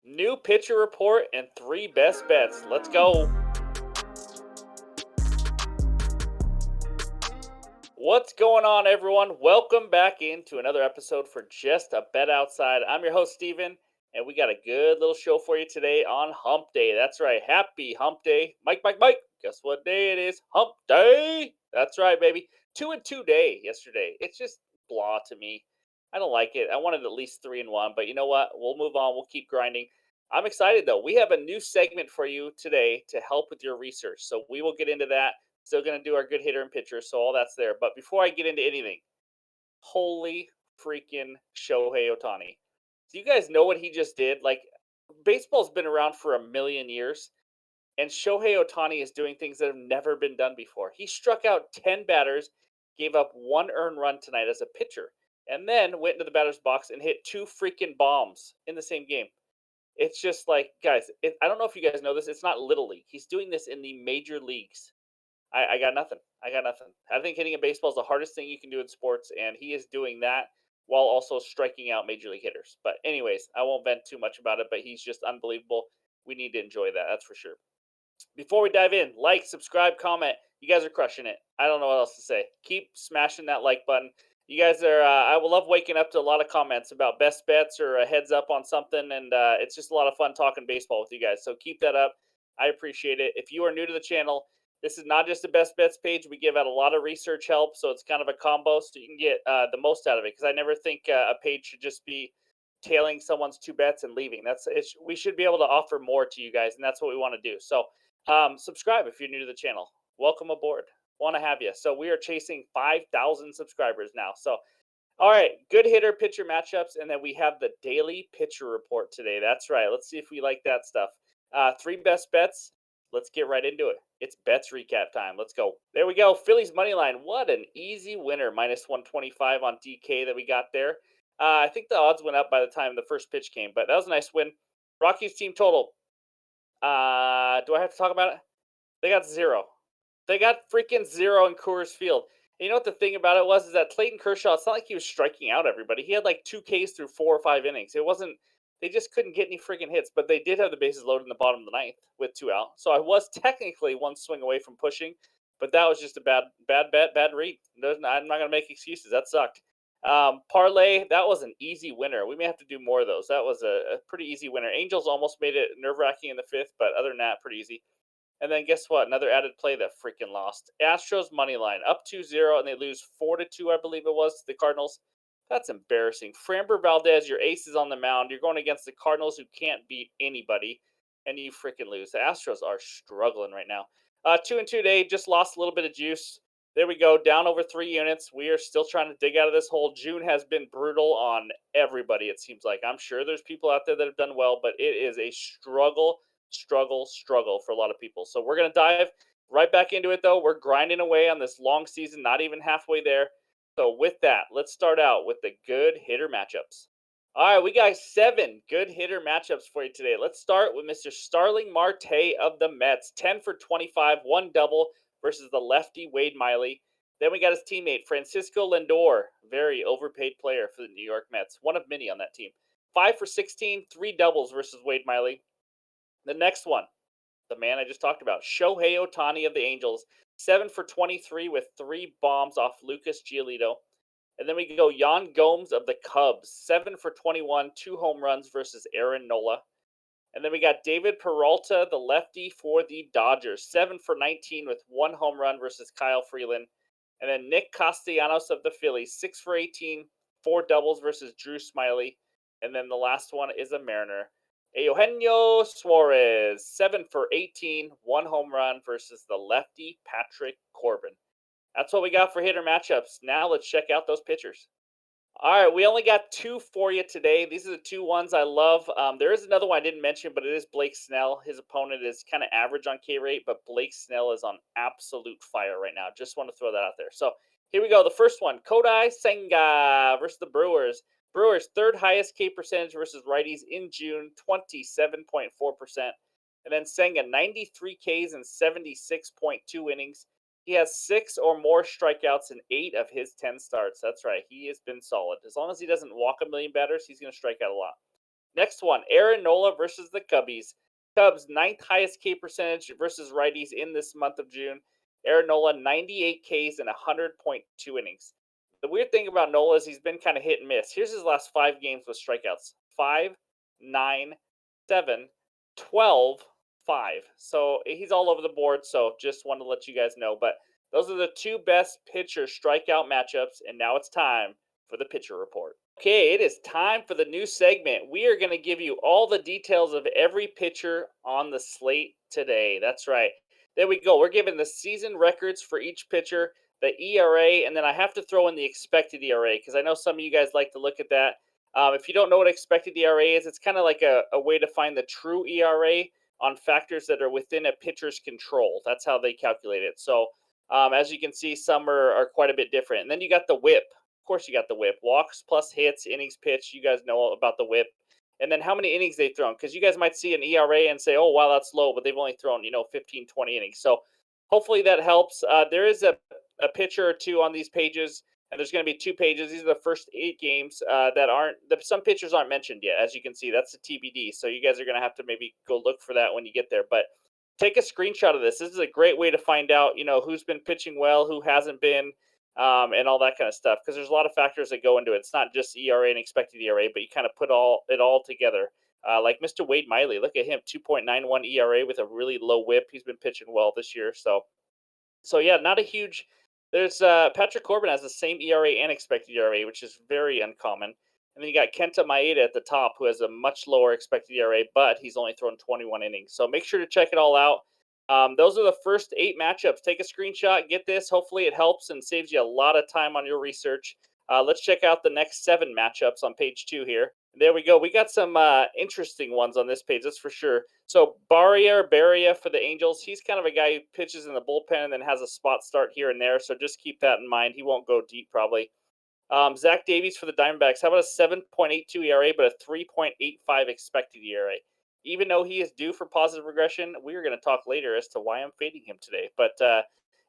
New pitcher report and 3 best bets. Let's go. What's going on, everyone? Welcome back into another episode for Just a Bet Outside. I'm your host, Steven, and we got a good little show for you today on Hump Day. That's right. Happy Hump Day. Mike. Guess what day it is? Hump Day. That's right, baby. 2-2 day yesterday. It's just blah to me. I don't like it. I wanted at least 3-1, but you know what? We'll move on. We'll keep grinding. I'm excited, though. We have a new segment for you today to help with your research. So we will get into that. Still going to do our good hitter and pitcher, so all that's there. But before I get into anything, holy freaking Shohei Ohtani. Do you guys know what he just did? Like, baseball's been around for a million years, and Shohei Ohtani is doing things that have never been done before. He struck out 10 batters, gave up 1 earned run tonight as a pitcher, and then went into the batter's box and hit 2 freaking bombs in the same game. It's just like, guys, I don't know if you guys know this. It's not Little League. He's doing this in the major leagues. I got nothing. I got nothing. I think hitting a baseball is the hardest thing you can do in sports, and he is doing that while also striking out major league hitters. But anyways, I won't vent too much about it, but he's just unbelievable. We need to enjoy that. That's for sure. Before we dive in, like, subscribe, comment. You guys are crushing it. I don't know what else to say. Keep smashing that like button. You guys are, I will love waking up to a lot of comments about best bets or a heads up on something, and it's just a lot of fun talking baseball with you guys. So keep that up. I appreciate it. If you are new to the channel, this is not just a best bets page. We give out a lot of research help, so it's kind of a combo, so you can get the most out of it. Because I never think a page should just be tailing someone's 2 bets and leaving. We should be able to offer more to you guys, and that's what we want to do. So subscribe if you're new to the channel. Welcome aboard. Want to have you. So we are chasing 5,000 subscribers now. So, all right, good hitter pitcher matchups, and then we have the daily pitcher report today. That's right. Let's see if we like that stuff. 3 best bets. Let's get right into it. It's bets recap time. Let's go. There we go. Phillies money line. What an easy winner. -125 on DK that we got there. I think the odds went up by the time the first pitch came, but that was a nice win. Rockies team total. Do I have to talk about it? They got 0. They got freaking 0 in Coors Field. And you know what the thing about it was is that Clayton Kershaw, it's not like he was striking out everybody. He had like 2 Ks through 4 or 5 innings. It wasn't, they just couldn't get any freaking hits, but they did have the bases loaded in the bottom of the ninth with 2 out. So I was technically 1 swing away from pushing, but that was just a bad bet, bad read. I'm not going to make excuses. That sucked. Parlay, that was an easy winner. We may have to do more of those. That was a pretty easy winner. Angels almost made it nerve-wracking in the 5th, but other than that, pretty easy. And then guess what? Another added play that freaking lost. Astros money line up 2-0, and they lose 4-2, I believe it was, to the Cardinals. That's embarrassing. Framber Valdez, your ace is on the mound. You're going against the Cardinals, who can't beat anybody, and you freaking lose. The Astros are struggling right now. 2-2 today, just lost a little bit of juice. There we go, down over 3 units. We are still trying to dig out of this hole. June has been brutal on everybody, it seems like. I'm sure there's people out there that have done well, but it is a struggle for a lot of people. So we're going to dive right back into it, though. We're grinding away on this long season, not even halfway there. So with that, let's start out with the good hitter matchups. All right, we got 7 good hitter matchups for you today. Let's start with Mr. Starling Marte of the Mets. 10 for 25, 1 double versus the lefty Wade Miley. Then we got his teammate, Francisco Lindor, very overpaid player for the New York Mets. One of many on that team. 5 for 16, 3 doubles versus Wade Miley. The next one, the man I just talked about, Shohei Ohtani of the Angels, 7 for 23 with 3 bombs off Lucas Giolito. And then we go Yan Gomes of the Cubs, 7 for 21, 2 home runs versus Aaron Nola. And then we got David Peralta, the lefty for the Dodgers, 7 for 19 with 1 home run versus Kyle Freeland. And then Nick Castellanos of the Phillies, 6 for 18, 4 doubles versus Drew Smyly. And then the last one is a Mariner, Eugenio Suarez, 7 for 18, 1 home run versus the lefty Patrick Corbin. That's what we got for hitter matchups. Now let's check out those pitchers. All right, we only got 2 for you today. These are the 2 ones I love. There is another one I didn't mention, but it is Blake Snell. His opponent is kind of average on K rate, but Blake Snell is on absolute fire right now. Just want to throw that out there. So here we go. The first one, Kodai Senga versus the Brewers. Brewers' 3rd highest K percentage versus righties in June, 27.4%. And then Senga, 93 Ks and 76.2 innings. He has 6 or more strikeouts in 8 of his 10 starts. That's right. He has been solid. As long as he doesn't walk a million batters, he's going to strike out a lot. Next one, Aaron Nola versus the Cubbies. Cubs, ninth highest K percentage versus righties in this month of June. Aaron Nola, 98 Ks and 100.2 innings. The weird thing about Nola is he's been kind of hit and miss. Here's his last 5 games with strikeouts: 5, 9, 7, 12, 5. So he's all over the board. So just wanted to let you guys know. But those are the two best pitcher strikeout matchups. And now it's time for the pitcher report. Okay, it is time for the new segment. We are going to give you all the details of every pitcher on the slate today. That's right. There we go. We're giving the season records for each pitcher, the ERA, and then I have to throw in the expected ERA because I know some of you guys like to look at that. If you don't know what expected ERA is, it's kind of like a way to find the true ERA on factors that are within a pitcher's control. That's how they calculate it. So, as you can see, some are quite a bit different. And then you got the whip. Of course, you got the whip. Walks plus hits, innings pitched. You guys know about the whip. And then how many innings they've thrown. Because you guys might see an ERA and say, oh, wow, that's low. But they've only thrown, 15, 20 innings. So hopefully that helps. There is a pitcher or two on these pages. And there's going to be 2 pages. These are the first 8 games that aren't, some pitchers aren't mentioned yet. As you can see, that's the TBD. So you guys are going to have to maybe go look for that when you get there. But take a screenshot of this. This is a great way to find out, who's been pitching well, who hasn't been, and all that kind of stuff. Because there's a lot of factors that go into it. It's not just ERA and expected ERA, but you kind of put it all together. Like Mr. Wade Miley, look at him, 2.91 ERA with a really low WHIP. He's been pitching well this year. So yeah, not a huge. There's Patrick Corbin has the same ERA and expected ERA, which is very uncommon. And then you got Kenta Maeda at the top, who has a much lower expected ERA, but he's only thrown 21 innings. So make sure to check it all out. Those are the first 8 matchups. Take a screenshot, get this. Hopefully, it helps and saves you a lot of time on your research. Let's check out the next 7 matchups on page 2 here. There we go. We got some interesting ones on this page, that's for sure. So Barria for the Angels. He's kind of a guy who pitches in the bullpen and then has a spot start here and there. So just keep that in mind. He won't go deep probably. Zach Davies for the Diamondbacks. How about a 7.82 ERA, but a 3.85 expected ERA? Even though he is due for positive regression, we are going to talk later as to why I'm fading him today. But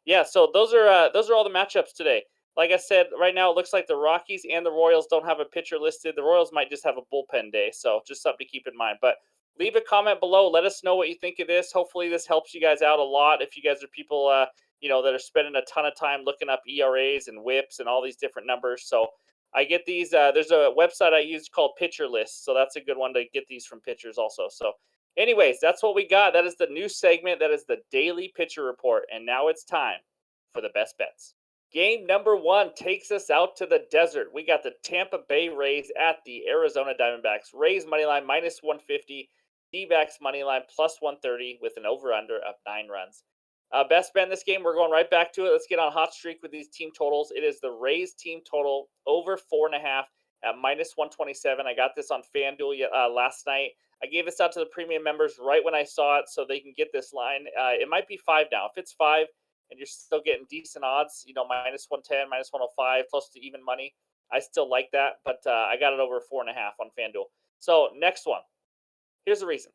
yeah, so those are all the matchups today. Like I said, right now it looks like the Rockies and the Royals don't have a pitcher listed. The Royals might just have a bullpen day, so just something to keep in mind. But leave a comment below. Let us know what you think of this. Hopefully, this helps you guys out a lot. If you guys are people, that are spending a ton of time looking up ERAs and WHIPs and all these different numbers. So I get these. There's a website I use called Pitcher List, so that's a good one to get these from pitchers also. So, anyways, that's what we got. That is the new segment. That is the daily pitcher report, and now it's time for the best bets. Game number 1 takes us out to the desert. We got the Tampa Bay Rays at the Arizona Diamondbacks. Rays money line minus 150. Dbacks money line plus 130 with an over/under of 9 runs. Best bet in this game, we're going right back to it. Let's get on hot streak with these team totals. It is the Rays team total over 4.5 at minus 127. I got this on FanDuel last night. I gave this out to the premium members right when I saw it so they can get this line. It might be 5 now. If it's 5 and you're still getting decent odds, minus 110, minus 105, close to even money, I still like that. But I got it over 4.5 on FanDuel. So next one. Here's the reason.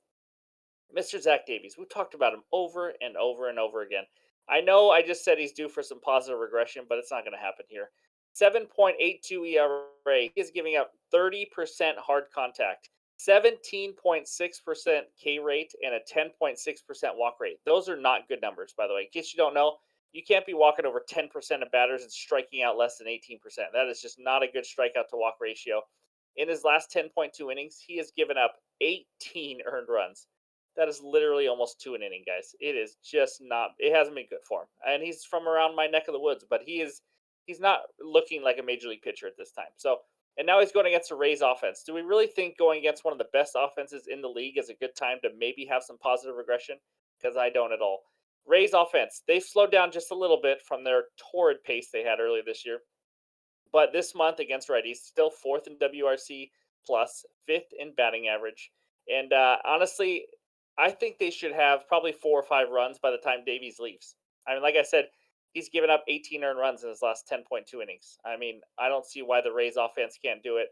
Mr. Zach Davies. We've talked about him over and over and over again. I know I just said he's due for some positive regression, but it's not going to happen here. 7.82 ERA. He is giving up 30% hard contact, 17.6% K rate, and a 10.6% walk rate. Those are not good numbers, by the way. In case you don't know, you can't be walking over 10% of batters and striking out less than 18%. That is just not a good strikeout to walk ratio. In his last 10.2 innings, he has given up 18 earned runs. That is literally almost 2 an inning, guys. It is just not. It hasn't been good for him, and he's from around my neck of the woods. But he's not looking like a major league pitcher at this time. So, and now he's going against the Rays offense. Do we really think going against one of the best offenses in the league is a good time to maybe have some positive regression? Because I don't at all. Rays offense, they've slowed down just a little bit from their torrid pace they had earlier this year. But this month against righties, still 4th in WRC plus, 5th in batting average. And honestly, I think they should have probably 4 or 5 runs by the time Davies leaves. I mean, like I said, he's given up 18 earned runs in his last 10.2 innings. I mean, I don't see why the Rays offense can't do it.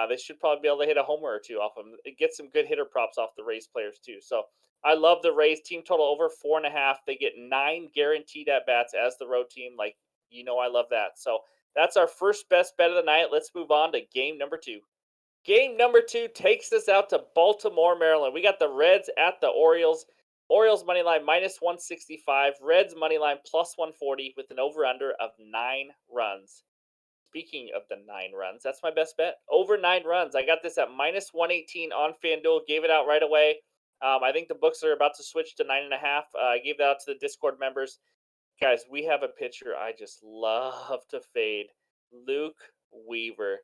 They should probably be able to hit a homer or two off him. Get some good hitter props off the Rays players too. So I love the Rays team total over 4.5. They get 9 guaranteed at bats as the road team. Like, I love that. So that's our first best bet of the night. Let's move on to game number 2. Game number 2 takes us out to Baltimore, Maryland. We got the Reds at the Orioles. Orioles money line minus 165. Reds money line plus 140 with an over/under of 9 runs. Speaking of the 9 runs, that's my best bet. Over 9 runs. I got this at minus 118 on FanDuel. Gave it out right away. I think the books are about to switch to 9.5. I gave that out to the Discord members. Guys, we have a pitcher I just love to fade. Luke Weaver.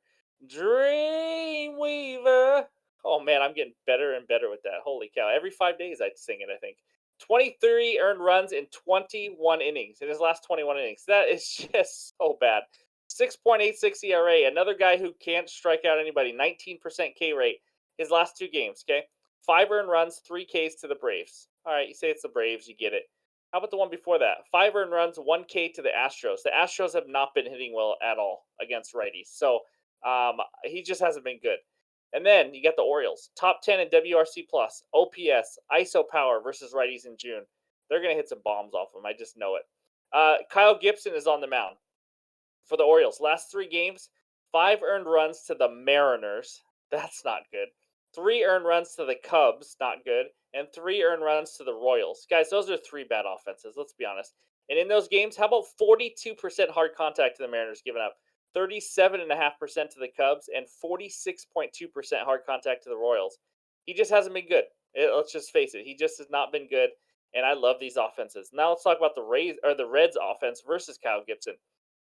Dream Weaver. Oh man, I'm getting better and better with that. Holy cow. Every 5 days I'd sing it, I think. 23 earned runs in 21 innings. In his last 21 innings. That is just so bad. 6.86 ERA. Another guy who can't strike out anybody. 19% K rate. His last 2 games, okay? 5 earned runs, 3 Ks to the Braves. All right, you say it's the Braves, you get it. How about the one before that? 5 earned runs, 1K to the Astros. The Astros have not been hitting well at all against righties. So he just hasn't been good. And then you got the Orioles. Top 10 in WRC plus, OPS, ISO power versus righties in June. They're going to hit some bombs off them. I just know it. Kyle Gibson is on the mound for the Orioles. Last 3 games, 5 earned runs to the Mariners. That's not good. 3 earned runs to the Cubs. Not good. And 3 earned runs to the Royals. Guys, those are 3 bad offenses. Let's be honest. And in those games, how about 42% hard contact to the Mariners giving up? 37.5% to the Cubs and 46.2% hard contact to the Royals. He just hasn't been good. Let's just face it. He just has not been good. And I love these offenses. Now let's talk about the Reds offense versus Kyle Gibson.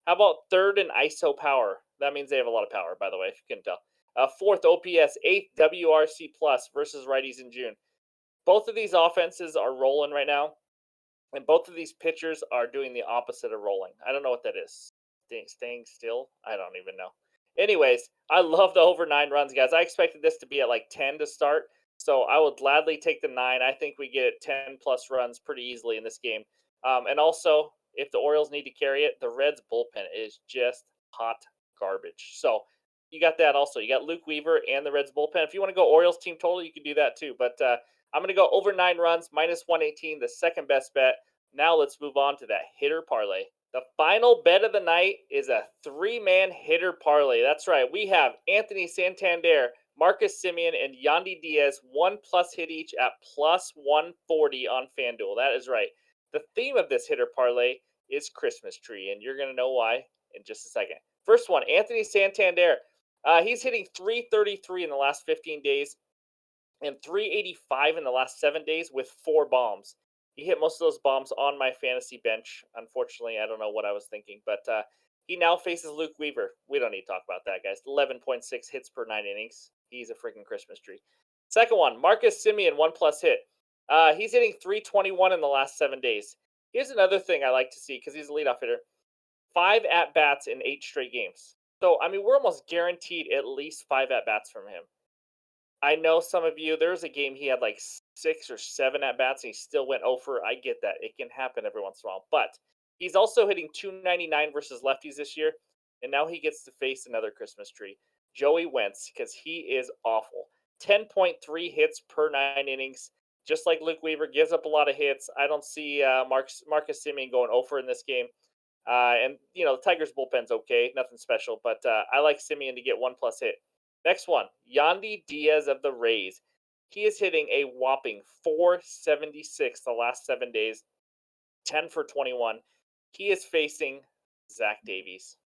How about third in ISO power? That means they have a lot of power, by the way, if you couldn't tell. Fourth OPS, eighth WRC plus versus righties in June. Both of these offenses are rolling right now, and both of these pitchers are doing the opposite of rolling. I don't know what that is. Staying still? I don't even know. Anyways, I love the over 9 runs, guys. I expected this to be at like 10 to start, so I would gladly take the 9. I think we get 10 plus runs pretty easily in this game. And also, if the Orioles need to carry it, the Reds bullpen is just hot garbage. So you got that also. You got Luke Weaver and the Reds bullpen. If you want to go Orioles team total, you can do that too. But I'm going to go over 9 runs, minus 118, the second best bet. Now let's move on to that hitter parlay. The final bet of the night is a 3-man hitter parlay. That's right. We have Anthony Santander, Marcus Semien, and Yandy Diaz, 1+ hit each at plus 140 on FanDuel. That is right. The theme of this hitter parlay is Christmas tree, and you're going to know why in just a second. First one, Anthony Santander. He's hitting 333 in the last 15 days and 385 in the last 7 days with 4 bombs. He hit most of those bombs on my fantasy bench. Unfortunately, I don't know what I was thinking, but he now faces Luke Weaver. We don't need to talk about that, guys. 11.6 hits per 9 innings. He's a freaking Christmas tree. Second one, Marcus Semien, 1+ hit. He's hitting 321 in the last 7 days. Here's another thing I like to see because he's a leadoff hitter. 5 at-bats in 8 straight games. So, I mean, we're almost guaranteed at least 5 at-bats from him. I know some of you, there was a game he had like 6 or 7 at bats and he still went over. I get that. It can happen every once in a while. But he's also hitting 299 versus lefties this year. And now he gets to face another Christmas tree, Joey Wentz, because he is awful. 10.3 hits per 9 innings. Just like Luke Weaver, gives up a lot of hits. I don't see Marcus Semien going over in this game. And, you know, the Tigers' bullpen's okay. Nothing special. But I like Semien to get 1+ hit. Next one, Yandy Diaz of the Rays. He is hitting a whopping 476 the last 7 days, 10 for 21. He is facing Zach Davies.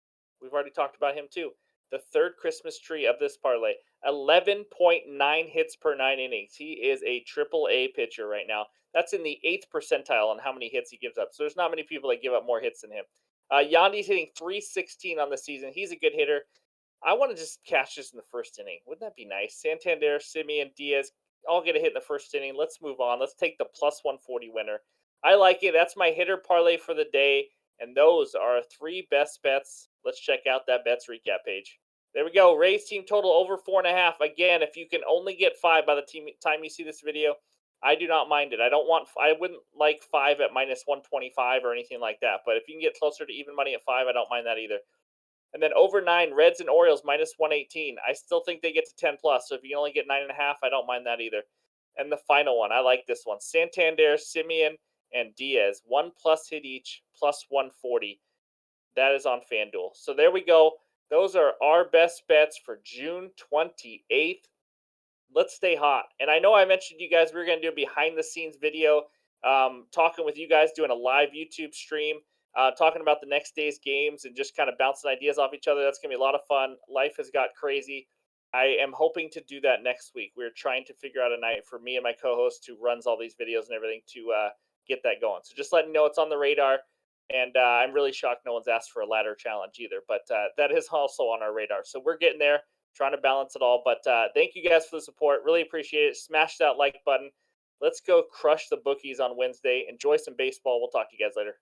We've already talked about him too. The third Christmas tree of this parlay, 11.9 hits per 9 innings. He is a AAA pitcher right now. That's in the 8th percentile on how many hits he gives up. So there's not many people that give up more hits than him. Yandy's hitting 316 on the season. He's a good hitter. I want to just catch this in the first inning. Wouldn't that be nice? Santander, Semien, Diaz all get a hit in the first inning. Let's move on. Let's take the plus 140 winner. I like it. That's my hitter parlay for the day. And those are our 3 best bets. Let's check out that bets recap page. There we go. Rays team total over 4.5. Again, if you can only get 5 by the time you see this video, I do not mind it. I wouldn't like 5 at minus 125 or anything like that. But if you can get closer to even money at 5, I don't mind that either. And then over 9, Reds and Orioles minus 118. I still think they get to 10+. So if you can only get 9.5, I don't mind that either. And the final one, I like this one. Santander, Semien, and Diaz. 1+ hit each, plus 140. That is on FanDuel. So there we go. Those are our best bets for June 28th. Let's stay hot. And I know I mentioned you guys we were going to do a behind the scenes video, talking with you guys, doing a live YouTube stream, talking about the next day's games and just kind of bouncing ideas off each other. That's going to be a lot of fun. Life has got crazy. I am hoping to do that next week. We're trying to figure out a night for me and my co-host who runs all these videos and everything to get that going. So just letting you know it's on the radar. And I'm really shocked no one's asked for a ladder challenge either, but that is also on our radar. So we're getting there, trying to balance it all. But thank you guys for the support. Really appreciate it. Smash that like button. Let's go crush the bookies on Wednesday. Enjoy some baseball. We'll talk to you guys later.